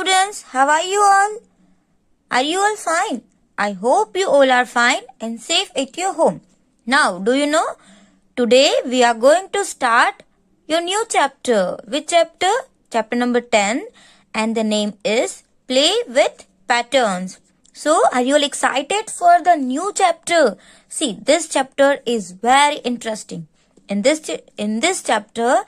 students, how are you all? Are you all fine? I hope you all are fine and safe at your home. Now, do you know? Today we are going to start your new chapter. Which chapter? Chapter number 10, and the name is Play with Patterns. So, are you all excited for the new chapter? See, this chapter is very interesting. In this chapter,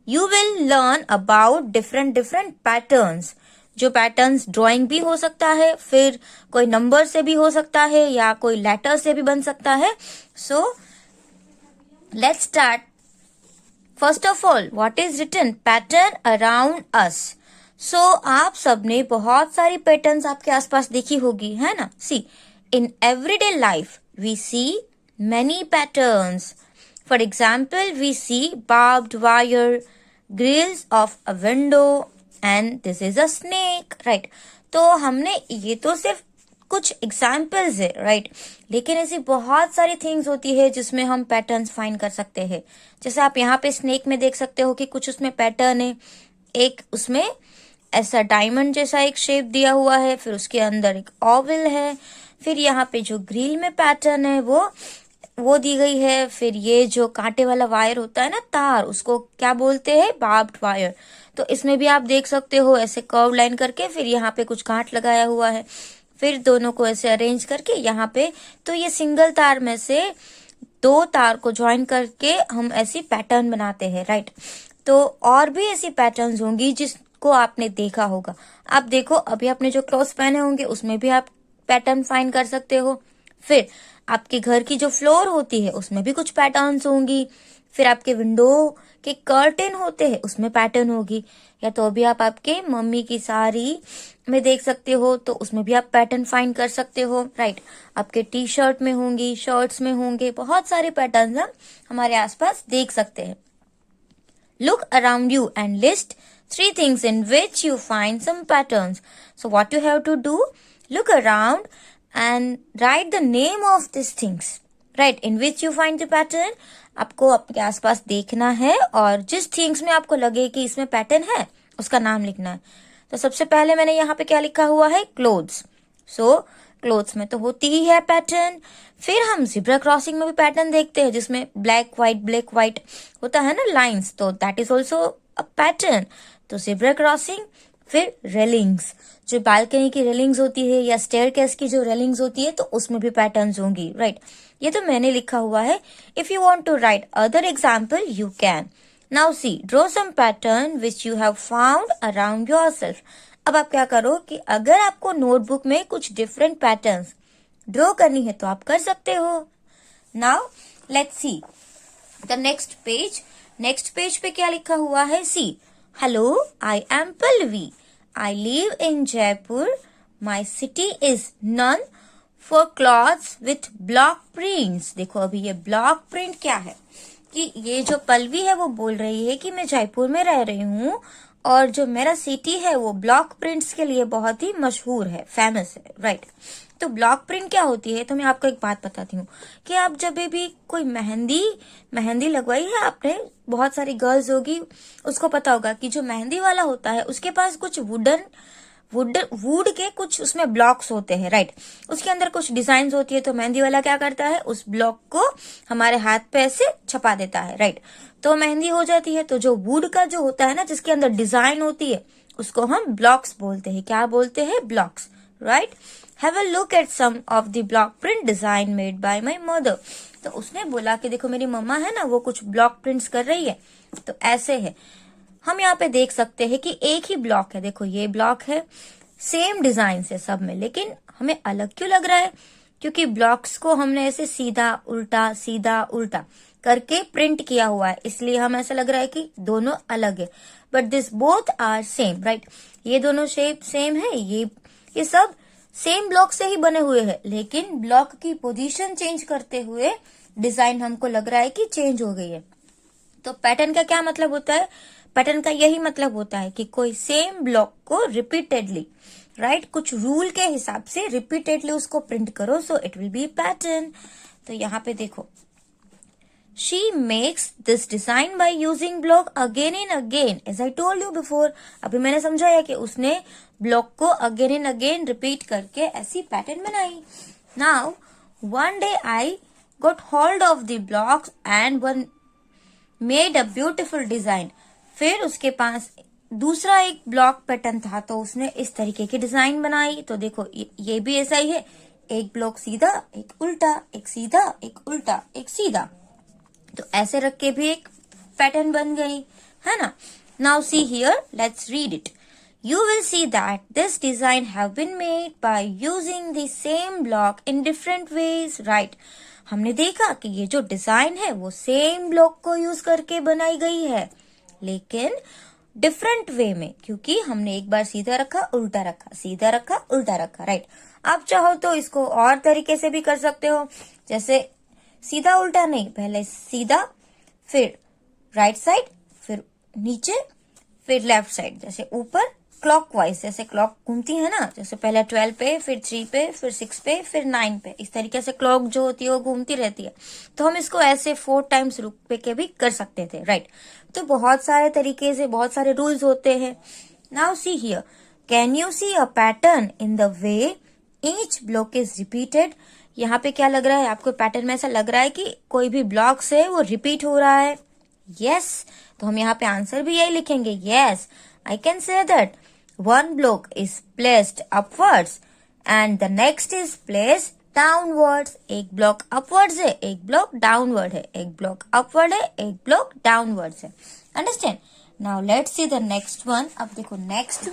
you will learn about different patterns. जो patterns drawing भी हो सकता है, फिर कोई number से भी हो सकता है, या कोई लेटर से भी बन सकता है. So let's start. First of all, what is written? Pattern around us. So आप सबने बहुत सारी पैटर्न्स आपके आसपास देखी होगी, है ना? See, in everyday life we see many patterns. For example, we see barbed wire, grills of a window, and this is a snake. Right. तो हमने ये तो सिर्फ कुछ एग्जाम्पल्स है, राइट, लेकिन ऐसी बहुत सारी थिंग्स होती है जिसमें हम पैटर्न्स फाइंड कर सकते हैं. जैसे आप यहाँ पे स्नेक में देख सकते हो कि कुछ उसमें पैटर्न है. एक उसमें ऐसा डायमंड जैसा एक शेप दिया हुआ है, फिर उसके अंदर एक ओवल है, फिर यहाँ पे जो ग्रिल में पैटर्न है वो दी गई है. फिर ये जो कांटे वाला वायर होता है ना, तार, उसको क्या बोलते हैं? Barbed wire. तो इसमें भी आप देख सकते हो ऐसे कर्व लाइन करके, फिर यहाँ पे कुछ गांठ लगाया हुआ है, फिर दोनों को ऐसे अरेंज करके यहाँ पे, तो ये सिंगल तार में से दो तार को ज्वाइन करके हम ऐसी पैटर्न बनाते हैं, राइट. तो और भी ऐसी पैटर्न्स होंगी जिसको आपने देखा होगा. आप देखो, अभी आपने जो क्लॉथ्स पहने होंगे उसमें भी आप पैटर्न फाइंड कर सकते हो. फिर आपके घर की जो फ्लोर होती है उसमें भी कुछ पैटर्न्स होंगी. फिर आपके विंडो के कर्टेन होते हैं उसमें पैटर्न होगी. या तो अभी आप आपके मम्मी की साड़ी में देख सकते हो, तो उसमें भी आप पैटर्न फाइंड कर सकते हो, राइट. आपके टी शर्ट में होंगी, शर्ट्स में होंगे, बहुत सारे पैटर्न हम हमारे आसपास देख सकते हैं. Look around you and list 3 things in which you find some patterns. So what you have to do? Look around and write the name of these things, right, in which you find the pattern. आपको आपके आसपास देखना है और जिस things में आपको लगे कि इसमें पैटर्न है उसका नाम लिखना है. तो सबसे पहले मैंने यहाँ पे क्या लिखा हुआ है? क्लोथ्स. सो क्लोथ्स में तो होती ही है पैटर्न. फिर हम ज़ेब्रा क्रॉसिंग में भी पैटर्न देखते हैं जिसमें ब्लैक व्हाइट होता है ना, लाइंस, तो that is also a pattern. तो ज़ेब्रा क्रॉसिंग. फिर रेलिंग्स, जो बालकनी की रेलिंग्स होती है या स्टेयरकेस की जो रेलिंग्स होती है, तो उसमें भी पैटर्न्स होंगी, राइट. ये तो मैंने लिखा हुआ है. If you want to write other example you can. Now see, draw some pattern which you have found around yourself. अब आप क्या करो कि अगर आपको नोटबुक में कुछ डिफरेंट पैटर्न्स ड्रॉ करनी है तो आप कर सकते हो. Now let's see the next page. Next page पे क्या लिखा हुआ है? See, hello, I am Pallavi. I live in Jaipur. My city is known for clothes with block prints. देखो अभी ये block print क्या है, कि ये जो पल्लवी है वो बोल रही है कि मैं जयपुर में रह रही हूँ और जो मेरा सिटी है वो ब्लॉक प्रिंट्स के लिए बहुत ही मशहूर है, फेमस है, राइट. तो ब्लॉक प्रिंट क्या होती है? तो मैं आपको एक बात बताती हूँ कि आप जब भी कोई मेहंदी लगवाई है आपने, बहुत सारी गर्ल्स होगी, उसको पता होगा कि जो मेहंदी वाला होता है उसके पास कुछ वुड के कुछ उसमें ब्लॉक्स होते हैं, राइट. उसके अंदर कुछ डिजाइन होती है, तो मेहंदी वाला क्या करता है? उस ब्लॉक को हमारे हाथ पे ऐसे छपा देता है, राइट. तो मेहंदी हो जाती है. तो जो वुड का जो होता है ना, जिसके अंदर डिजाइन होती है, उसको हम ब्लॉक्स बोलते हैं. क्या बोलते हैं? Blocks, right. Have a look at some of the block print design made by my mother. तो उसने बोला कि देखो मेरी मम्मा है ना, वो कुछ ब्लॉक प्रिंट्स कर रही है. तो ऐसे है, हम यहाँ पे देख सकते हैं कि एक ही ब्लॉक है. देखो ये ब्लॉक है, सेम डिजाइन से सब में, लेकिन हमें अलग क्यों लग रहा है? क्योंकि ब्लॉक्स को हमने ऐसे सीधा उल्टा करके प्रिंट किया हुआ है, इसलिए हम ऐसा लग रहा है कि दोनों अलग है. But this both are same, right. ये दोनों शेप सेम है, ये सब सेम ब्लॉक से ही बने हुए हैं, लेकिन ब्लॉक की पोजीशन चेंज करते हुए डिजाइन हमको लग रहा है कि चेंज हो गई है. तो पैटर्न का क्या मतलब होता है? पैटर्न का यही मतलब होता है कि कोई सेम ब्लॉक को रिपीटेडली, राइट, कुछ रूल के हिसाब से रिपीटेडली उसको प्रिंट करो, so it will be pattern. तो यहाँ पे देखो, she makes this design by using block again and again. As I told you before, अभी मैंने समझाया कि उसने ब्लॉक को अगेन एंड अगेन रिपीट करके ऐसी पैटर्न बनाई. Now, one day I got hold of the blocks and one made a beautiful design. फिर उसके पास दूसरा एक ब्लॉक पैटर्न था तो उसने इस तरीके की डिजाइन बनाई. तो देखो ये भी ऐसा ही है, एक ब्लॉक सीधा, एक उल्टा, एक सीधा, एक उल्टा, एक सीधा. तो ऐसे रख के भी एक पैटर्न बन गई, है ना. Now see here, let's read it. You will see that this design have been made by using the same block in different ways, right? हमने देखा कि ये जो डिजाइन है वो सेम ब्लॉक को यूज करके बनाई गई है, लेकिन डिफरेंट वे में, क्योंकि हमने एक बार सीधा रखा, उल्टा रखा, सीधा रखा, उल्टा रखा, राइट. आप चाहो तो इसको और तरीके से भी कर सकते हो, जैसे सीधा उल्टा नहीं, पहले सीधा, फिर राइट साइड, फिर नीचे, फिर लेफ्ट साइड, जैसे ऊपर क्लॉकवाइज, जैसे क्लॉक घूमती है ना, जैसे पहले 12 पे, फिर 3 पे, फिर 6 पे, फिर 9 पे, इस तरीके से क्लॉक जो होती है वो घूमती रहती है. तो हम इसको ऐसे 4 टाइम्स रुक पे के भी कर सकते थे, राइट. तो बहुत सारे तरीके से बहुत सारे रूल्स होते हैं. Now see here, can you see a pattern in the way each block is repeated. यहाँ पे क्या लग रहा है आपको, पैटर्न में ऐसा लग रहा है कि कोई भी ब्लॉक्स है वो रिपीट हो रहा है. यस, तो हम यहाँ पे आंसर भी यही लिखेंगे. Yes, I can say that one block is placed upwards and the next is placed downwards. एक ब्लॉक upwards है, एक ब्लॉक downward है, एक ब्लॉक upward है, एक ब्लॉक downwards है. Understand? Now let's see the next one. अब देखो next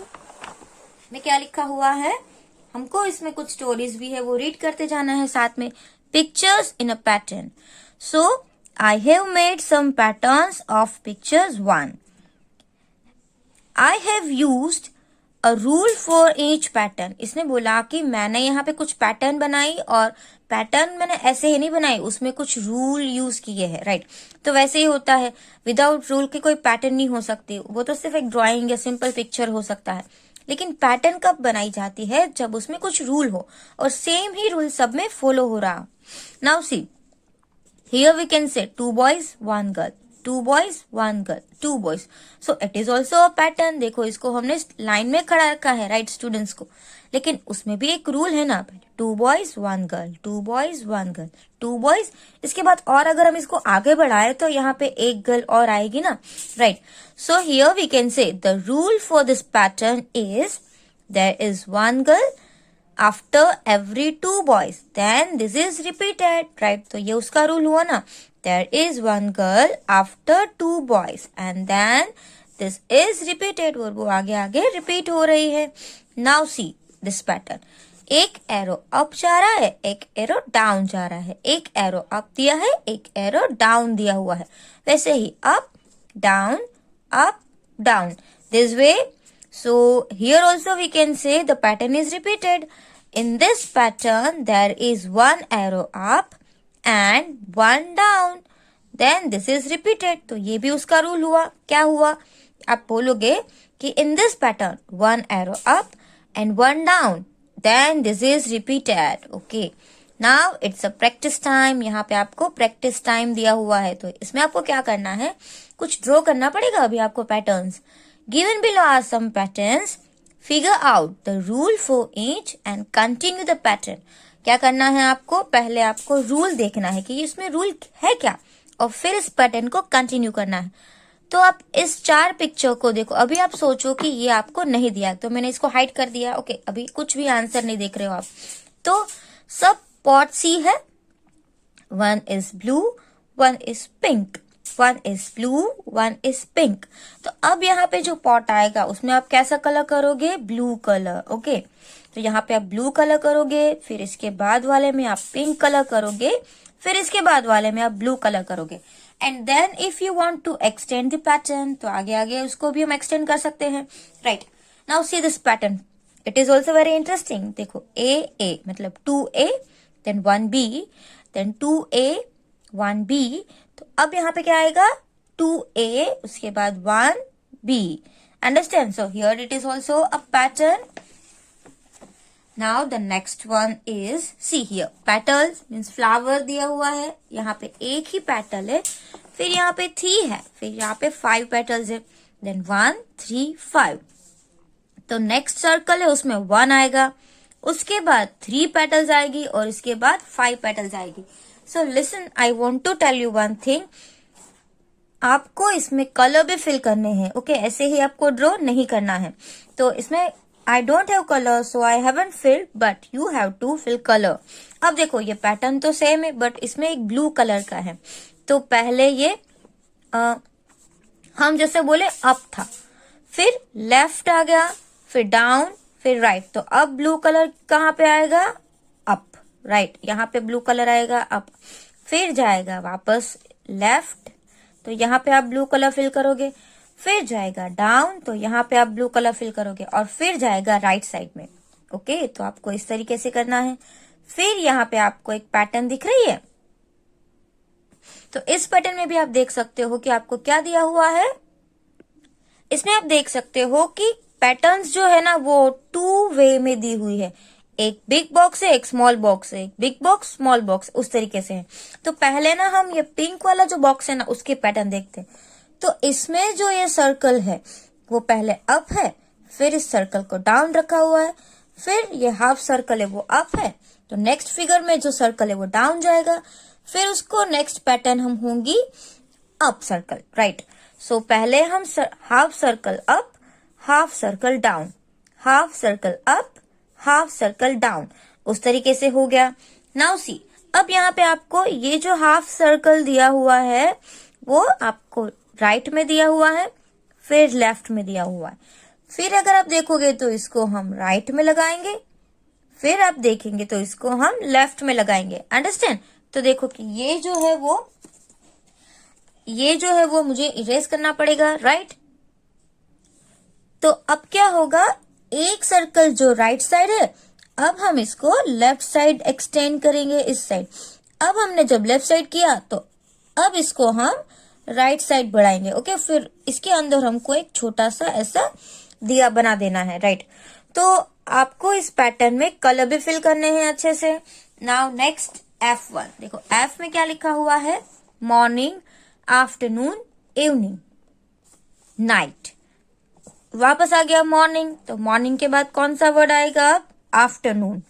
में क्या लिखा हुआ है. हमको इसमें कुछ स्टोरीज भी है, वो रीड करते जाना है साथ में. Pictures in a pattern. So I have made some patterns of pictures 1. I have used a rule for each pattern. इसने बोला कि मैंने यहाँ पे कुछ पैटर्न बनाई, और पैटर्न मैंने ऐसे ही नहीं बनाई, उसमें कुछ रूल यूज किए हैं, राइट. तो वैसे ही होता है, विदाउट रूल के कोई पैटर्न नहीं हो सकती, वो तो सिर्फ एक ड्राइंग या सिंपल पिक्चर हो सकता है. लेकिन पैटर्न कब बनाई जाती है, जब उसमें कुछ रूल हो और सेम ही रूल सब में फॉलो हो रहा. Now see here we can say 2 boys 1 girl, 2 boys 1 girl, 2 boys. So it is also a pattern. देखो इसको हमने लाइन में खड़ा रखा है, राइट, स्टूडेंट्स को, लेकिन उसमें भी एक रूल है ना. 2 boys 1 girl, 2 boys 1 girl, 2 boys. इसके बाद और अगर हम इसको आगे बढ़ाए तो यहाँ पे एक गर्ल और आएगी ना, right. So here we can say the rule for this pattern is there is 1 girl after every 2 boys, then this is repeated, right. तो ये उसका रूल हुआ ना. There is 1 girl after 2 boys and then this is repeated, और वो आगे आगे repeat हो रही है. Now see this pattern. एक एरो अप जा रहा है, एक एरो डाउन जा रहा है, एक एरो अप दिया है, एक एरो डाउन दिया हुआ है. वैसे ही up down up down, this way. So here also we can say the pattern is repeated. In this pattern there is 1 arrow up and 1 down, then this is repeated. तो ये भी उसका rule हुआ. क्या हुआ, आप बोलोगे कि in this pattern 1 arrow up and 1 down, then this is repeated. Okay, now it's a practice time. यहाँ पे आपको practice time दिया हुआ है, तो इसमें आपको क्या करना है, कुछ ड्रॉ करना पड़ेगा अभी आपको patterns. Given below are some patterns. Figure out the rule for each and continue the pattern. क्या करना है आपको, पहले आपको रूल देखना है कि इसमें रूल है क्या, और फिर इस पैटर्न को कंटिन्यू करना है. तो आप इस 4 पिक्चर को देखो. अभी आप सोचो कि ये आपको नहीं दिया, तो मैंने इसको हाइड कर दिया. ओके, अभी कुछ भी आंसर नहीं देख रहे हो आप. तो सब पॉट सी है. 1 is blue, 1 is pink, 1 is blue, 1 is pink. तो अब यहाँ पे जो पॉट आएगा उसमें आप कैसा कलर करोगे, ब्लू कलर. ओके, तो यहाँ पे आप ब्लू कलर करोगे, फिर इसके बाद वाले में आप पिंक कलर करोगे, फिर इसके बाद वाले में आप ब्लू कलर करोगे. And then if you want to extend the pattern, तो आगे आगे उसको भी हम एक्सटेंड कर सकते हैं, right. Now see this pattern, it is also very interesting. देखो ए मतलब 2A, then 1B, then 2A 1B. तो अब यहाँ पे क्या आएगा, 2A, उसके बाद 1B. Understand? So here it is also a pattern. Now the next one is see here, petals means flower दिया हुआ है, यहाँ पे एक ही पेटल है, फिर यहाँ पे 3 है, फिर यहाँ पे 5 पेटल्स है, देन 1 3 5। तो नेक्स्ट सर्कल है उसमें 1 आएगा, उसके बाद 3 पेटल्स आएगी और इसके बाद 5 पेटल्स आएगी। So listen, I want to tell you one thing, आपको इसमें कलर भी फिल करने हैं, ओके ऐसे ही आपको ड्रॉ नहीं करना है। तो इसमें I don't have colour so I haven't filled, but you have to fill colour. अब देखो ये पैटर्न तो सेम है बट इसमें एक ब्लू कलर का है। तो पहले ये हम जैसे बोले अप था, फिर लेफ्ट आ गया, फिर डाउन, फिर राइट। तो अब ब्लू कलर कहाँ पे आएगा? अप, राइट, यहाँ पे ब्लू कलर आएगा अप, फिर जाएगा वापस लेफ्ट, तो यहाँ पे आप ब्लू कलर फिल करोगे, फिर जाएगा डाउन, तो यहाँ पे आप ब्लू कलर फिल करोगे, और फिर जाएगा राइट साइड में। ओके, तो आपको इस तरीके से करना है। फिर यहाँ पे आपको एक पैटर्न दिख रही है, तो इस पैटर्न में भी आप देख सकते हो कि आपको क्या दिया हुआ है। इसमें आप देख सकते हो कि पैटर्न्स जो है ना वो 2 वे में दी हुई है, एक बिग बॉक्स है, एक स्मॉल बॉक्स है, एक बिग बॉक्स स्मॉल बॉक्स, उस तरीके से है। तो पहले ना हम ये पिंक वाला जो बॉक्स है ना उसके पैटर्न देखते हैं। तो इसमें जो ये सर्कल है वो पहले अप है, फिर इस सर्कल को डाउन रखा हुआ है, फिर ये हाफ सर्कल है वो अप है, तो नेक्स्ट फिगर में जो सर्कल है वो डाउन जाएगा, फिर उसको नेक्स्ट पैटर्न हम होंगी अप सर्कल, राइट। सो पहले हम half circle up, half circle down, half circle up, half circle down, उस तरीके से हो गया। नाउ सी, अब यहाँ पे आपको ये जो हाफ सर्कल दिया हुआ है वो आपको राइट में दिया हुआ है, फिर लेफ्ट में दिया हुआ है। फिर अगर आप देखोगे तो इसको हम राइट में लगाएंगे, फिर आप देखेंगे तो इसको हम लेफ्ट में लगाएंगे। अंडरस्टैंड? तो देखो कि ये जो है वो मुझे इरेज करना पड़ेगा, राइट। तो अब क्या होगा, एक सर्कल जो राइट साइड है, अब हम इसको लेफ्ट साइड एक्सटेंड करेंगे इस साइड। अब हमने जब लेफ्ट साइड किया तो अब इसको हम राइट साइड बढ़ाएंगे, ओके। फिर इसके अंदर हमको एक छोटा सा ऐसा दिया बना देना है, राइट। तो आपको इस पैटर्न में कलर भी फिल करने हैं अच्छे से। नाउ नेक्स्ट F1, देखो F में क्या लिखा हुआ है, मॉर्निंग, आफ्टरनून, इवनिंग, नाइट। वापस आ गया मॉर्निंग, तो मॉर्निंग के बाद कौन सा वर्ड आएगा अब? Afternoon,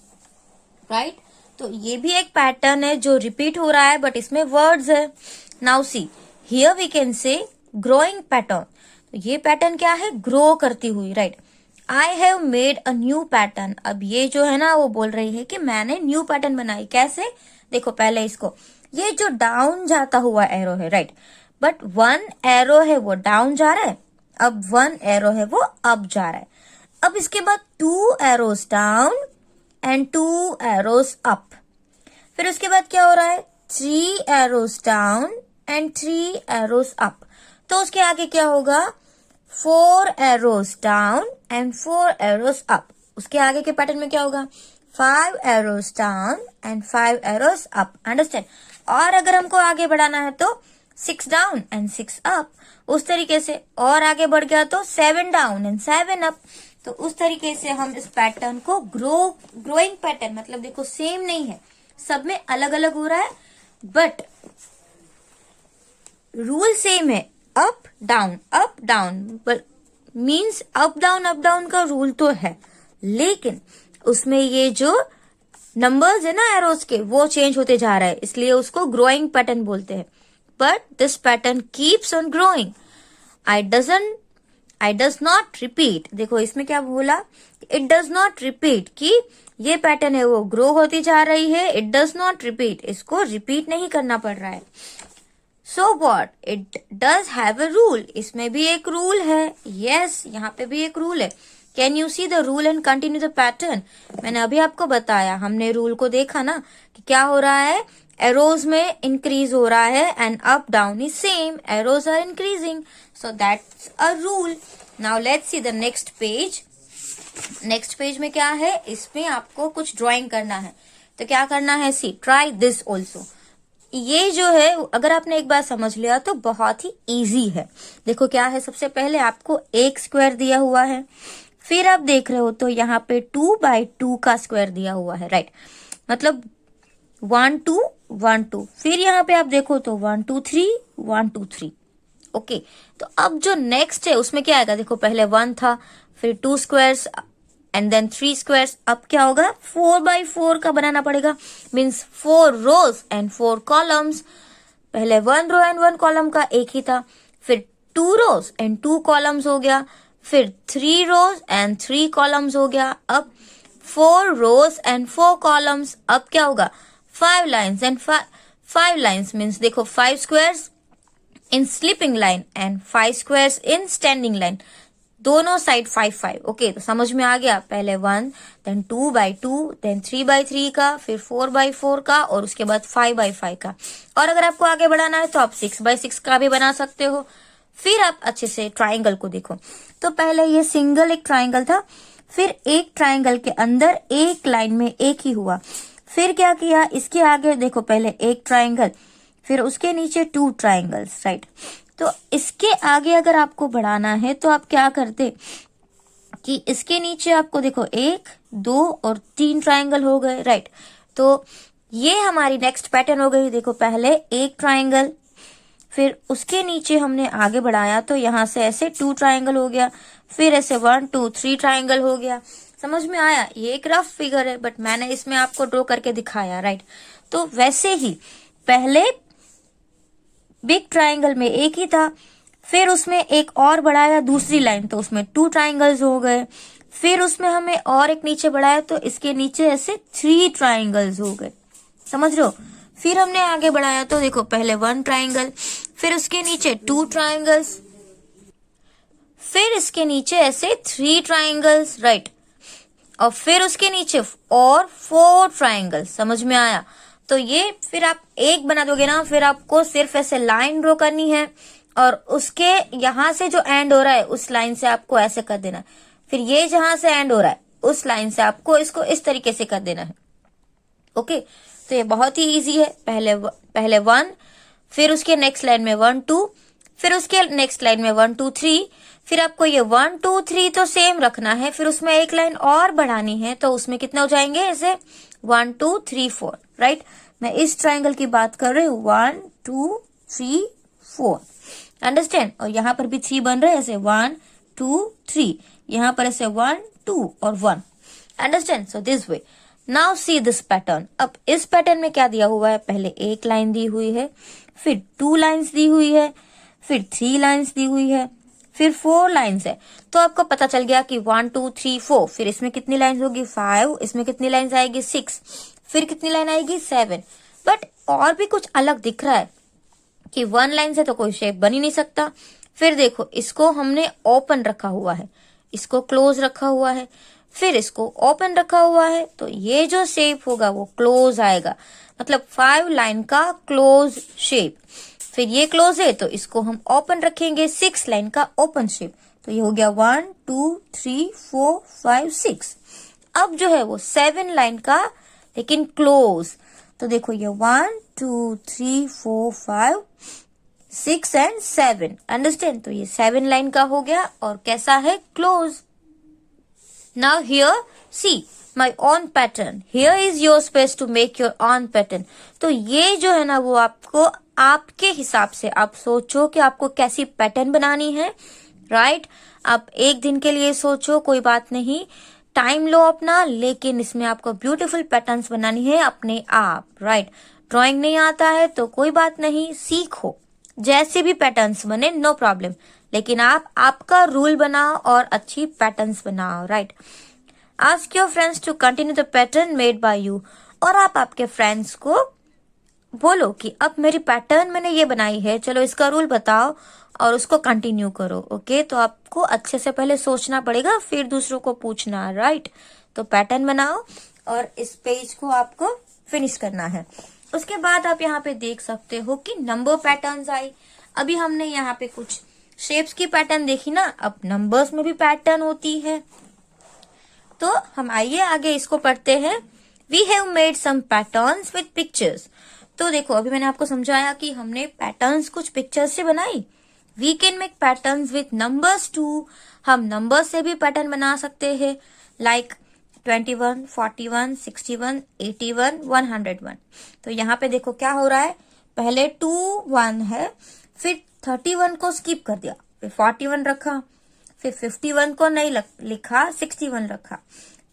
right. तो ये भी एक पैटर्न है जो रिपीट हो रहा है बट इसमें वर्ड्स है। Now see here we can say growing pattern. तो ये पैटर्न क्या है? ग्रो करती हुई, right. I have made a new pattern. अब ये जो है ना वो बोल रही है कि मैंने न्यू पैटर्न बनाई। कैसे? देखो पहले इसको, ये जो डाउन जाता हुआ एरो है, राइट, बट 1 एरो है वो डाउन जा रहा है, अब 1 एरो है वो अप जा रहा है। अब इसके बाद 2 arrows down and 2 arrows up. फिर उसके बाद क्या हो रहा है? 3 arrows down and 3 arrows up. तो उसके आगे क्या होगा? 4 arrows down and 4 arrows up. उसके आगे के पैटर्न में क्या होगा? 5 arrows down and 5 arrows up. Understand? और अगर हमको आगे बढ़ाना है तो 6 डाउन एंड 6 अप, उस तरीके से। और आगे बढ़ गया तो 7 डाउन एंड 7 अप। तो उस तरीके से हम इस पैटर्न को ग्रोइंग पैटर्न, मतलब देखो सेम नहीं है, सब में अलग अलग हो रहा है बट रूल सेम है, up down, but means up down का रूल तो है, लेकिन उसमें ये जो नंबर्स है ना एरोस के वो चेंज होते जा रहा है, इसलिए उसको ग्रोइंग पैटर्न बोलते हैं। But this pattern keeps on growing. I does not repeat. देखो इसमें क्या बोला? इट डज नॉट रिपीट, कि ये पैटर्न है वो ग्रो होती जा रही है, इट डज नॉट रिपीट, इसको रिपीट नहीं करना पड़ रहा है। So what? It does have a rule. इसमें भी एक रूल है, यस, यहाँ पे भी एक रूल है। Can you see the rule and continue the pattern? मैंने अभी आपको बताया, हमने रूल को देखा ना कि क्या हो रहा है, एरोज में इंक्रीज हो रहा है and up down is same, arrows are increasing, so that's a rule. Now let's see the next page. Next page में क्या है, इसमें आपको कुछ ड्राइंग करना है। तो क्या करना है? सी ट्राई दिस ऑल्सो। ये जो है अगर आपने एक बार समझ लिया तो बहुत ही इजी है। देखो क्या है, सबसे पहले आपको एक स्क्वायर दिया हुआ है, फिर आप देख रहे हो तो यहाँ पे 2/2 का स्क्वायर दिया हुआ है, राइट, मतलब 1 2 1 2। फिर यहाँ पे आप देखो तो 1 2 3 1 2 3। ओके, तो अब जो नेक्स्ट है उसमें क्या आएगा, देखो पहले 1 था, फिर 2 स्क्वायर्स एंड देन 3 स्क्वायर्स। अब क्या होगा, 4/4 का बनाना पड़ेगा, मीन्स 4 रोज एंड 4 कॉलम्स। पहले 1 रो एंड 1 कॉलम का एक ही था, फिर 2 रोज एंड 2 कॉलम्स हो गया, फिर 3 रोज एंड 3 कॉलम्स हो गया। अब 4 रोज एंड 4 कॉलम्स। अब क्या होगा, 5 लाइन्स एंड 5 लाइन्स, मीन्स देखो 5 squares in sleeping line and 5 squares in standing line, दोनों साइड 5 5। ओके, तो समझ में आ गया, पहले 1 देन 2/2 देन 3/3 का, फिर 4/4 का और उसके बाद 5/5 का। और अगर आपको आगे बढ़ाना है तो आप 6/6 का भी बना सकते हो। फिर आप अच्छे से ट्राइंगल को देखो, तो पहले ये सिंगल एक ट्राइंगल था, फिर एक ट्राइंगल के अंदर एक लाइन में एक ही हुआ। फिर क्या किया, इसके आगे देखो पहले एक ट्राइंगल, फिर उसके नीचे 2 ट्राइंगल्स, राइट। तो इसके आगे अगर आपको बढ़ाना है तो आप क्या करते कि इसके नीचे आपको देखो 1 2 और 3 ट्राइंगल हो गए, राइट। तो ये हमारी नेक्स्ट पैटर्न हो गई। देखो पहले एक ट्राइंगल, फिर उसके नीचे हमने आगे बढ़ाया तो यहां से ऐसे 2 ट्राइंगल हो गया, फिर ऐसे 1 2 3 ट्राइंगल हो गया। समझ में आया, ये एक रफ फिगर है बट मैंने इसमें आपको ड्रॉ करके दिखाया, राइट। तो वैसे ही पहले बिग ट्राइंगल में एक ही था, फिर उसमें एक और बढ़ाया दूसरी लाइन तो उसमें 2 ट्राइंगल्स हो गए, फिर उसमें हमें और एक नीचे बढ़ाया तो इसके नीचे ऐसे 3 ट्राइंगल्स हो गए, समझ रहे हो। फिर हमने आगे बढ़ाया तो देखो पहले 1 ट्राइंगल, फिर उसके नीचे 2 ट्राइंगल्स, फिर इसके नीचे ऐसे 3 ट्राइंगल्स, राइट, और फिर उसके नीचे और 4 ट्राइंगल्स। समझ में आया, तो ये फिर आप एक बना दोगे ना, फिर आपको सिर्फ ऐसे लाइन ड्रॉ करनी है और उसके यहां से जो एंड हो रहा है उस लाइन से आपको ऐसे कर देना है, फिर ये जहां से एंड हो रहा है उस लाइन से आपको इसको इस तरीके से कर देना है। ओके, तो ये बहुत ही इजी है। पहले 1, फिर उसके नेक्स्ट लाइन में 1 2, फिर उसके नेक्स्ट लाइन में 1 2 3, फिर आपको ये 1 2 3 तो सेम रखना है, फिर उसमें एक लाइन और बढ़ानी है तो उसमें कितना हो जाएंगे, ऐसे 1 2 3 4, राइट। मैं इस ट्राइंगल की बात कर रही हूँ, 1 2 3 4, अंडरस्टैंड। और यहाँ पर भी 3 बन रहे हैं, ऐसे 1 2 3, यहाँ पर ऐसे 1 2 और 1, understand. So this way now see this pattern. अब इस पैटर्न में क्या दिया हुआ है, पहले एक लाइन दी हुई है, फिर 2 लाइन्स दी हुई है, फिर 3 लाइन्स दी हुई है, फिर 4 लाइन्स है। तो आपको पता चल गया कि 1 2 3 4, फिर इसमें कितनी लाइन्स होगी 5, इसमें कितनी लाइन्स आएगी 6, फिर कितनी लाइन आएगी 7। बट और भी कुछ अलग दिख रहा है कि 1 लाइन से तो कोई शेप बन ही नहीं सकता। फिर देखो इसको हमने ओपन रखा हुआ है, इसको क्लोज रखा हुआ है, फिर इसको ओपन रखा हुआ है, तो ये जो शेप होगा वो क्लोज आएगा, मतलब 5 लाइन का क्लोज शेप। फिर ये क्लोज है तो इसको हम ओपन रखेंगे, 6 लाइन का ओपन शेप, तो ये हो गया 1 2 3 4 5 6। अब जो है वो 7 लाइन का लेकिन क्लोज, तो देखो ये 1 2 3 4 5 6 एंड 7, अंडरस्टैंड। तो ये 7 लाइन का हो गया और कैसा है, close. Now here see my own pattern, here is your space to make your own pattern. तो ये जो है ना वो आपको आपके हिसाब से आप सोचो कि आपको कैसी पैटर्न बनानी है, राइट। आप एक दिन के लिए सोचो, कोई बात नहीं, टाइम लो अपना, लेकिन इसमें आपको ब्यूटीफुल पैटर्न्स बनानी है अपने आप, राइट। ड्राइंग नहीं आता है तो कोई बात नहीं, सीखो, जैसे भी पैटर्न्स बने नो प्रॉब्लम, लेकिन आप आपका रूल बनाओ और अच्छी पैटर्न्स बनाओ, right. Ask your friends to continue the pattern made by you, और आप आपके फ्रेंड्स को बोलो कि अब मेरी पैटर्न मैंने ये बनाई है, चलो इसका रूल बताओ और उसको कंटिन्यू करो। ओके, तो आपको अच्छे से पहले सोचना पड़ेगा, फिर दूसरों को पूछना, राइट। तो पैटर्न बनाओ और इस पेज को आपको फिनिश करना है। उसके बाद आप यहाँ पे देख सकते हो कि नंबर पैटर्न्स आई। अभी हमने यहाँ पे कुछ शेप्स की पैटर्न देखी ना, अब नंबर्स में भी पैटर्न होती है। तो हम आइए आगे इसको पढ़ते हैं। We have made some patterns with pictures. तो देखो अभी मैंने आपको समझाया कि हमने पैटर्न्स कुछ पिक्चर्स से बनाई। We can make patterns with numbers too. हम नंबर से भी पैटर्न बना सकते हैं, लाइक 21, 41, 61, 81, 101। तो यहाँ पे देखो क्या हो रहा है, पहले 2 1 है, फिर 31 को स्किप कर दिया, फिर 41 रखा, फिर 51 को नहीं लिखा, 61 रखा,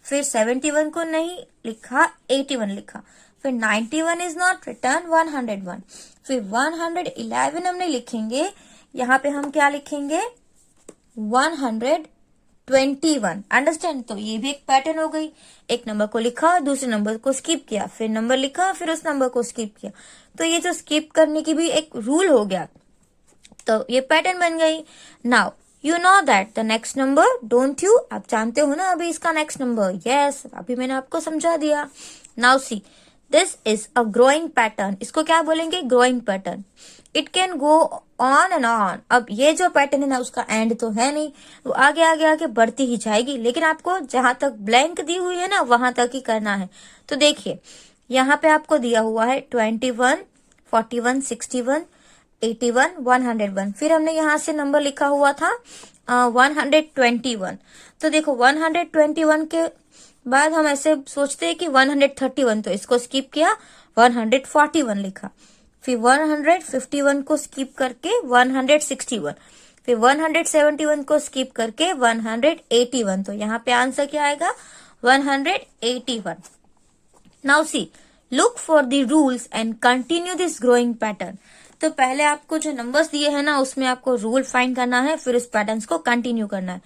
फिर 71 को नहीं लिखा, 81 लिखा, फिर 91 इज नॉट रिटर्न, 101, फिर 111 हम नहीं लिखेंगे, यहाँ पे हम क्या लिखेंगे, 121। अंडरस्टैंड? तो ये भी एक पैटर्न हो गई, एक नंबर को लिखा, दूसरे नंबर को स्किप किया, फिर नंबर लिखा, फिर उस नंबर को स्किप किया। तो ये जो स्किप करने की भी एक रूल हो गया, तो ये पैटर्न बन गई। Now you know that the next number, don't you? आप जानते हो ना अभी इसका नेक्स्ट नंबर? यस, अभी मैंने आपको समझा दिया। Now see, this is a growing pattern. इसको क्या बोलेंगे? Growing pattern. It can go on and on. अब ये जो पैटर्न है ना, उसका एंड तो है नहीं, वो आगे आगे आगे बढ़ती ही जाएगी, लेकिन आपको जहां तक ब्लैंक दी हुई है ना, वहां तक ही करना है। तो देखिए, यहाँ पे आपको दिया हुआ है 21, 41, 61, 81, 101। फिर हमने यहाँ से नंबर लिखा हुआ था 121। तो देखो 121 के बाद हम ऐसे सोचते हैं कि 131, तो इसको स्किप किया, 141 लिखा, फिर 151 को स्किप करके 161, फिर 171 को स्किप करके 181। तो यहाँ पे आंसर क्या आएगा? 181। Now see, look for the rules and continue this growing pattern. तो पहले आपको जो नंबर्स दिए हैं ना, उसमें आपको रूल फाइंड करना है, फिर उस पैटर्न को कंटिन्यू करना है।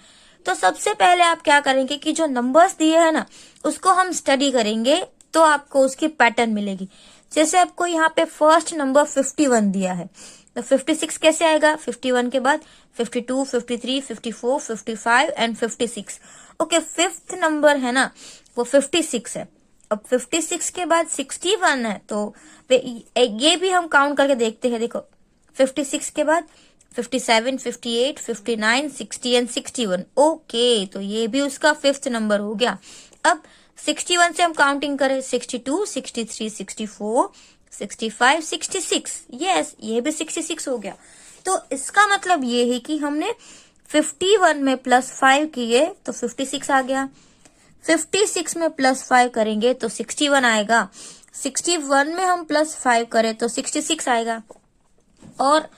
तो सबसे पहले आप क्या करेंगे कि जो नंबर्स दिए हैं ना, उसको हम स्टडी करेंगे, तो आपको उसकी पैटर्न मिलेगी। जैसे आपको यहाँ पे फर्स्ट नंबर 51 दिया है, तो 56 कैसे आएगा? 51 के बाद 52, 53, 54, 55 एंड 56। ओके, फिफ्थ नंबर है ना, वो 56 है। अब 56 के बाद 61 है, तो ये भी हम काउंट करके देखते हैं। देखो 56 के बाद 57, 58, 59, 60 एंड 61। ओके, तो ये भी उसका फिफ्थ नंबर हो गया। अब 61 से हम काउंटिंग करें, 62, 63, 64, 65, 66। यस, ये भी 66 हो गया। तो इसका मतलब ये है कि हमने 51 में +5 किए तो 56 आ गया, 56 में +5 करेंगे तो 61 आएगा, 61 में हम +5 करें तो 66 आएगा, और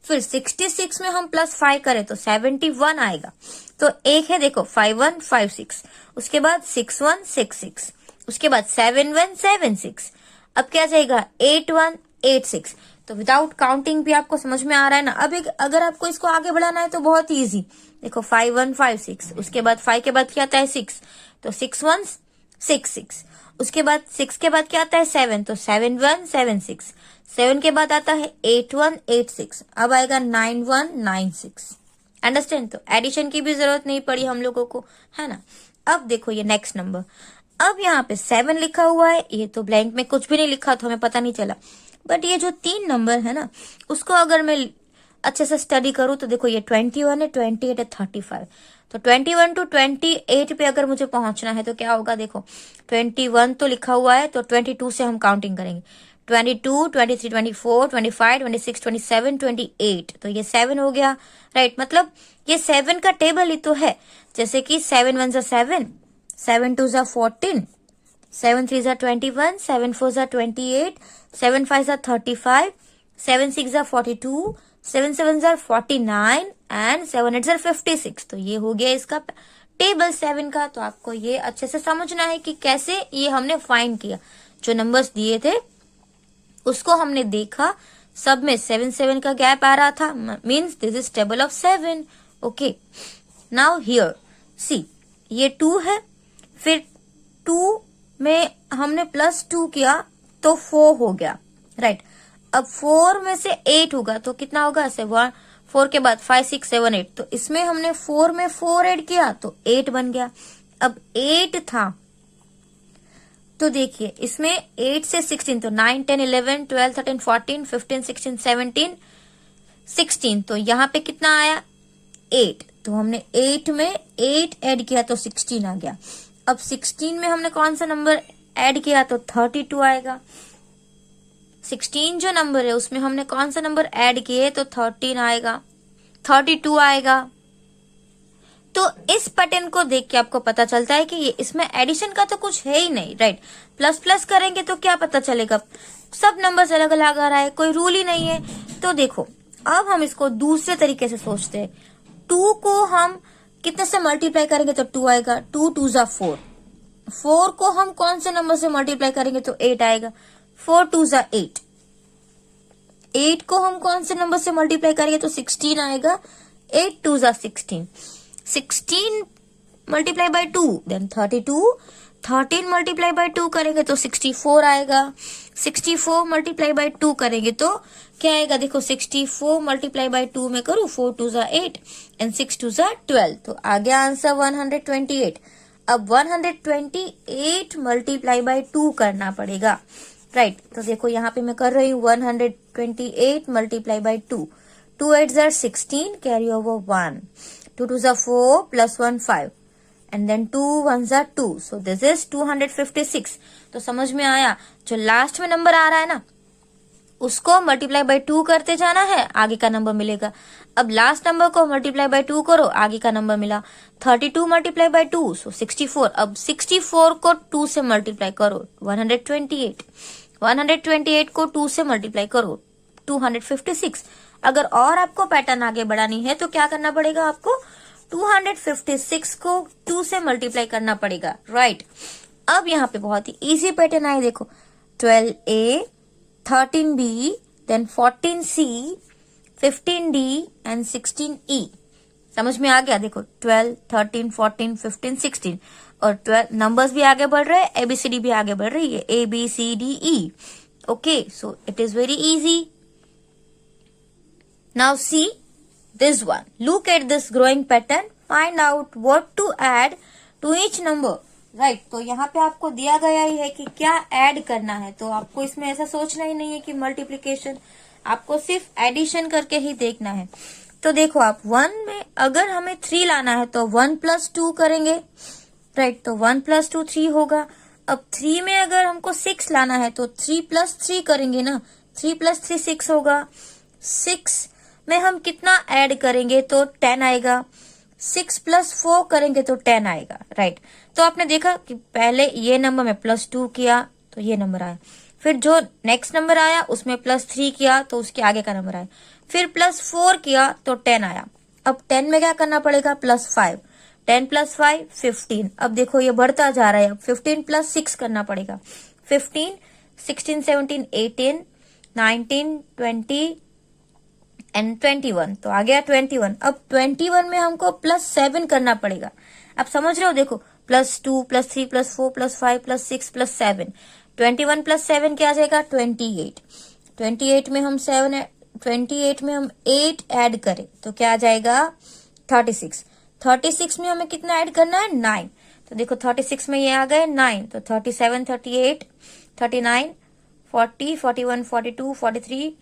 फिर 66 में हम +5 करें तो 71 आएगा। तो एक है देखो 5156, उसके बाद 6166, उसके बाद 7176। अब क्या जाएगा? 8186। तो विदाउट काउंटिंग भी आपको समझ में आ रहा है ना। अब अगर आपको इसको आगे बढ़ाना है तो बहुत इजी। देखो 5156, उसके बाद 5 के बाद क्या आता है? 6, तो 6166। उसके बाद 6 के बाद क्या आता है? 7, तो 7176। 7 के बाद आता है 8186। अब आएगा 9196। अंडरस्टैंड? तो एडिशन की भी जरूरत नहीं पड़ी हम लोगों को, है ना। अब देखो ये नेक्स्ट नंबर, अब यहाँ पे 7 लिखा हुआ है, ये तो ब्लैंक में कुछ भी नहीं लिखा तो हमें पता नहीं चला, बट ये जो 3 नंबर है ना, उसको अगर मैं अच्छे से स्टडी करूँ तो देखो ये 21 है, 28 है, 35। तो 21 टू 28 पे अगर मुझे पहुंचना है तो क्या होगा? देखो 21 तो लिखा हुआ है, तो 22 से हम काउंटिंग करेंगे, 22, 23, 24, 25, 26, 27, 28। तो ये 7 हो गया, राइट। मतलब ये 7 का टेबल ही तो है, जैसे कि 7 1 7, 7 2 14, 7 3 21, 7 4 28, 7 5 35, 7 6 42, 7 7 49 एंड 7 8 56। तो ये हो गया इसका टेबल 7 का। तो आपको ये अच्छे से समझना है कि कैसे ये हमने फाइंड किया। जो नंबर्स दिए थे उसको हमने देखा, सब में 7 7 का गैप आ रहा था, means this is table of 7। Okay, now here see, ये 2 है, फिर 2 में हमने +2 किया तो 4 हो गया, राइट। अब 4 में से 8 होगा तो कितना होगा? 4 के बाद 5 6 7 8। तो इसमें हमने 4 में 4 ऐड किया तो 8 बन गया। अब 8 था, तो देखिए इसमें 8 से 16, तो 9 10 11 12 13 14 15 16 17 16। तो यहाँ पे कितना आया? 8। तो हमने 8 में 8 ऐड किया तो 16 आ गया। अब 16 में हमने कौन सा नंबर ऐड किया? तो 32 आएगा। 16 जो नंबर है उसमें हमने कौन सा नंबर ऐड किए? तो 13 आएगा, 32 आएगा। तो इस पैटर्न को देख के आपको पता चलता है कि ये इसमें एडिशन का तो कुछ है ही नहीं, राइट। प्लस प्लस करेंगे तो क्या पता चलेगा, सब नंबर्स अलग अलग आ रहा है, कोई रूल ही नहीं है। तो देखो अब हम इसको दूसरे तरीके से सोचते हैं। 2 को हम कितने से मल्टीप्लाई करेंगे तो 2 आएगा, 2 2 जा 4। 4 को हम कौन से नंबर से मल्टीप्लाई करेंगे तो 8 आएगा, 4 2 जा 8। 8 को हम कौन से नंबर से मल्टीप्लाई करेंगे तो 16 आएगा, 8 2 जा 16। 16 multiply by 2 then 32। 13 multiply by 2 करेंगे तो 64 आएगा। 64 मल्टीप्लाई बाय 2 करेंगे तो क्या आएगा, देखो 64 मल्टीप्लाई बाय 2 में करूँ, 4 2 जा 8 एंड 6 2 जा 12, तो आ गया आंसर 128। अब 128 मल्टीप्लाई बाय 2 करना पड़ेगा, राइट। तो देखो यहाँ पे मैं कर रही हूँ 128 मल्टीप्लाई बाय 2। 2 8 जा 16, कैरी ओवर 1, 2 2 जा 4 प्लस 1 5 एंड देन 2 1 जा 2, सो दिस इज 256। तो समझ में आया, जो लास्ट में नंबर आ रहा है ना उसको मल्टीप्लाई बाय 2 करते जाना है, आगे का नंबर मिलेगा। अब लास्ट नंबर को मल्टीप्लाई बाय 2 करो, आगे का नंबर मिला 32 मल्टीप्लाई बाय 2 सो 64। अब 64 को 2 से मल्टीप्लाई करो 128, 128 को 2 से मल्टीप्लाई करो 256। अगर और आपको पैटर्न आगे बढ़ानी है तो क्या करना पड़ेगा, आपको 256 को 2 से मल्टीप्लाई करना पड़ेगा, राइट। अब यहाँ पे बहुत ही इजी पैटर्न आए, देखो 12A 13B then 14C 15D and 16E। समझ में आ गया, देखो 12 13 14 15 16 और 12 नंबर्स भी आगे बढ़ रहे हैं, ABCD भी आगे बढ़ रही है, ABCDE। Okay, so it is very easy. Now see this one. Look at this growing pattern. Find out what to add to each number. Right. तो यहाँ पे आपको दिया गया ही है कि क्या ऐड करना है, तो आपको इसमें ऐसा सोचना ही नहीं है कि मल्टीप्लिकेशन, आपको सिर्फ एडिशन करके ही देखना है। तो देखो आप 1 में अगर हमें 3 लाना है तो 1 + 2 करेंगे, राइट। तो 1 + 2 3 होगा। अब 3 में अगर हमको 6 लाना है तो 3 + 3 करेंगे ना, 3 + 3 6 होगा। 6 में हम कितना ऐड करेंगे तो 10 आएगा। 6 + 4 करेंगे तो 10 आएगा, राइट। तो आपने देखा कि पहले ये नंबर में +2 किया तो ये नंबर आया, फिर जो नेक्स्ट नंबर आया उसमें +3 किया तो उसके आगे का नंबर आया, फिर +4 किया तो 10 आया। अब 10 में क्या करना पड़ेगा, +5, 10 + 5 15। अब देखो ये बढ़ता जा रहा है, अब 15 + 6 करना पड़ेगा, 15 16 17 18 19 20 एंड 21, तो आ गया 21। अब 21 में हमको +7 करना पड़ेगा। आप समझ रहे हो, देखो +2 +3 +4 +5 +6 +7, 21 + 7 क्या आ जाएगा 28। 28 में हम 8 ऐड करें तो क्या आ जाएगा 36। 36 में हमें कितना ऐड करना है 9, तो देखो 36 में ये आ गए 9, तो 37 38 39 40 41 42 43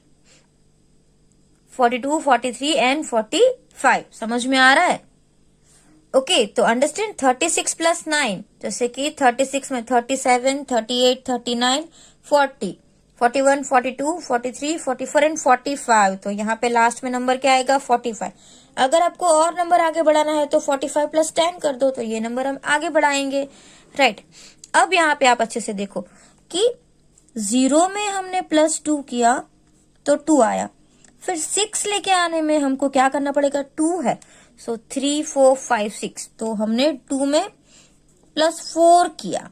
42 43 एंड 45। समझ में आ रहा है, ओके। तो अंडरस्टैंड 36 + 9, जैसे कि 36 में 37 38 39 40 41 42 43 44 एंड 45, तो यहाँ पे लास्ट में नंबर क्या आएगा 45। अगर आपको और नंबर आगे बढ़ाना है तो 45 + 10 कर दो, तो ये नंबर हम आगे बढ़ाएंगे, राइट। अब यहाँ पे आप अच्छे से देखो कि 0 में हमने +2 किया तो 2 आया, फिर 6 लेके आने में हमको क्या करना पड़ेगा, 2 है, सो 3 4 5 6, तो हमने 2 में +4 किया,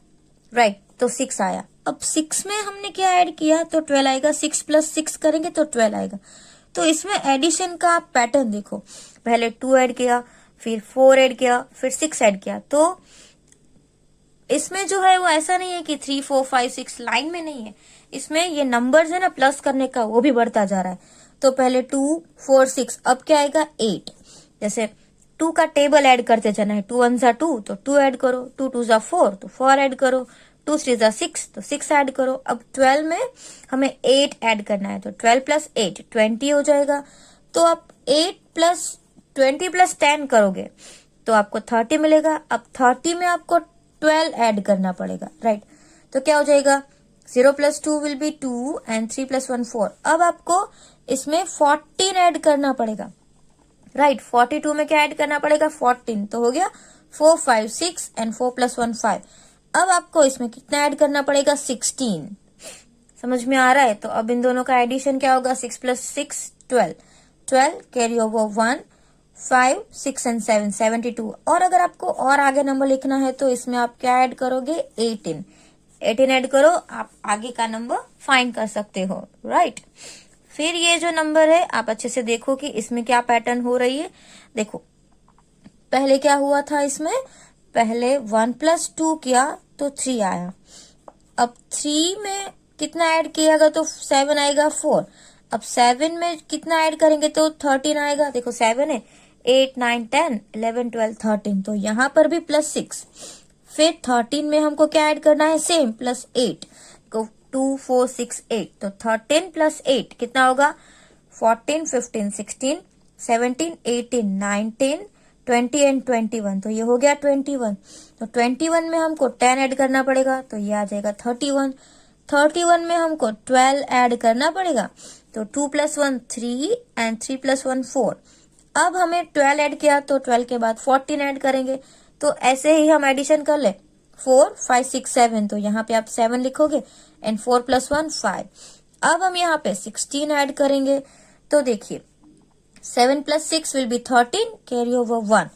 राइट, तो 6 आया। अब 6 में हमने क्या ऐड किया तो 12 आएगा, 6 + 6 करेंगे तो 12 आएगा। तो इसमें एडिशन का पैटर्न देखो, पहले 2 ऐड किया, फिर 4 ऐड किया, फिर 6 ऐड किया, तो इसमें जो है वो ऐसा नहीं है कि 3 4 5 6 लाइन में नहीं है, इसमें ये नंबर्स है ना प्लस करने का वो भी बढ़ता जा रहा है। तो पहले 2 4 6, अब क्या आएगा 8, जैसे 2 का टेबल ऐड करते जाना है, 2 1 जा 2 तो 2 ऐड करो, 2 2 जा 4 तो 4 ऐड करो, 2 3 जा 6 तो 6 ऐड करो। अब 12 में हमें 8 ऐड करना है, तो 12 + 8 20 हो जाएगा। तो आप 8 + 20 + 10 करोगे तो आपको 30 मिलेगा। अब 30 में आपको 12 ऐड करना पड़ेगा, राइट। तो क्या हो जाएगा 0 + 2 विल बी 2 एंड 3 + 1 4। अब आपको इसमें 14 ऐड करना पड़ेगा, राइट 42 में क्या ऐड करना पड़ेगा 14, तो हो गया 4 5 6 एंड 4 + 1 5। अब आपको इसमें कितना ऐड करना पड़ेगा 16। समझ में आ रहा है? तो अब इन दोनों का एडिशन क्या होगा 6 + 6 12, 12 कैरी ओवर 1 5 6 एंड 7 72। और अगर आपको और आगे नंबर लिखना है तो इसमें आप क्या ऐड करोगे 18 ऐड करो, आप आगे का नंबर फाइंड कर सकते हो। राइट फिर ये जो नंबर है आप अच्छे से देखो कि इसमें क्या पैटर्न हो रही है। देखो पहले क्या हुआ था, इसमें पहले 1 + 2 किया तो 3 आया। अब 3 में कितना ऐड किएगा तो 7 आएगा 4। अब 7 में कितना ऐड करेंगे तो 13 आएगा। देखो 7 है 8 9 10 11 12 13, तो यहाँ पर भी +6। फिर 13 में हमको क्या ऐड करना है सेम +8 को 2 4 6 8, तो 13 + 8 कितना होगा 14 15 16 17 18 19 20 एंड 21, तो ये हो गया 21। तो 21 में हमको 10 ऐड करना पड़ेगा, तो ये आ जाएगा 31। 31 में हमको 12 ऐड करना पड़ेगा, तो 2 + 1 3 एंड 3 + 1 4। अब हमें 12 ऐड किया तो 12 के बाद 14 ऐड करेंगे, तो ऐसे ही हम एडिशन कर ले 4 5 6 7, तो यहाँ पे आप 7 लिखोगे एंड 4 + 1 5। अब हम यहाँ पे 16 ऐड करेंगे, तो देखिए 7 + 6 विल बी 13 कैरी ओवर 1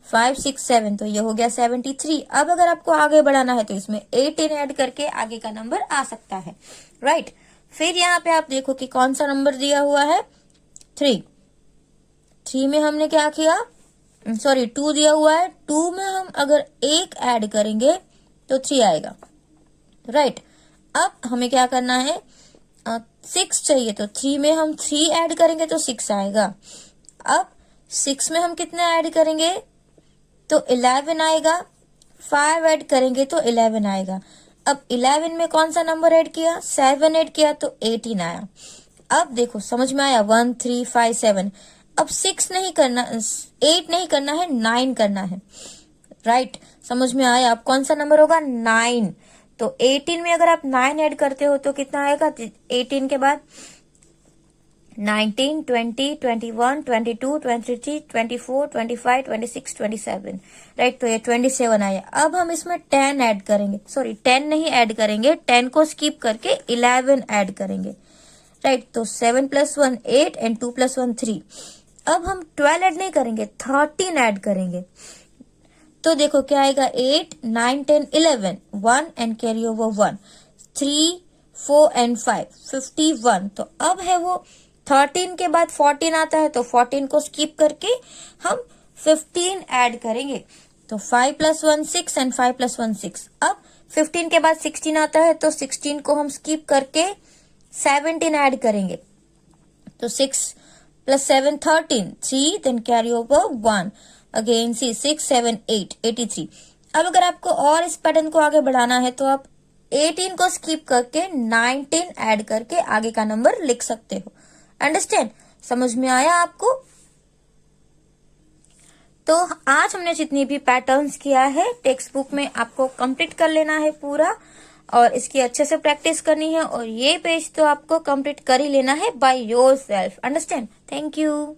5 6 7, तो ये हो गया 73। अब अगर आपको आगे बढ़ाना है तो इसमें 18 ऐड करके आगे का नंबर आ सकता है। राइट फिर यहाँ पे आप देखो कि कौन सा नंबर दिया हुआ है 3 में हमने क्या किया, सॉरी 2 दिया हुआ है। 2 में हम अगर 1 ऐड करेंगे तो 3 आएगा। राइट अब हमें क्या करना है 6 चाहिए, तो 3 में हम 3 ऐड करेंगे तो 6 आएगा। अब 6 में हम कितना ऐड करेंगे तो 11 आएगा। 5 ऐड करेंगे तो 11 आएगा। अब 11 में कौन सा नंबर ऐड किया 7 ऐड किया तो 18 आया। अब देखो समझ में आया 1 3 5 7। अब 6 नहीं करना 8 नहीं करना है 9 करना है। राइट समझ में आया? अब कौन सा नंबर होगा 9, तो 18 में अगर आप 9 ऐड करते हो तो कितना आएगा 18 के बाद 19 20 21 22 23 24 25 26 27। राइट तो ये 27 आया। अब हम इसमें 10 ऐड करेंगे, सॉरी 10 नहीं ऐड करेंगे, 10 को स्किप करके 11 ऐड करेंगे। राइट तो 7 + 1 8 एंड 2 + 1 3। अब हम 12 ऐड नहीं करेंगे 13 ऐड करेंगे, तो देखो क्या आएगा 8 9 10 11 1 एंड कैरी ओवर 1 3 4 एंड 5 51। तो अब है वो 13 के बाद 14 आता है, तो 14 को स्किप करके हम 15 ऐड करेंगे, तो 5 + 1 6 एंड 5 + 1 6। अब 15 के बाद 16 आता है, तो 16 को हम स्किप करके 17 ऐड करेंगे, तो 6 + 7 13 3 then carry over 1 again see 6 7 8 83। अब अगर आपको और इस पैटर्न को आगे बढ़ाना है तो आप 18 को स्किप करके 19 ऐड करके आगे का नंबर लिख सकते हो। अंडरस्टैंड? समझ में आया आपको? तो आज हमने जितनी भी पैटर्न्स किया है टेक्स्ट बुक में आपको कंप्लीट कर लेना है पूरा, और इसकी अच्छे से प्रैक्टिस करनी है, और ये पेज तो आपको कंप्लीट कर ही लेना है by yourself. Understand? Thank you.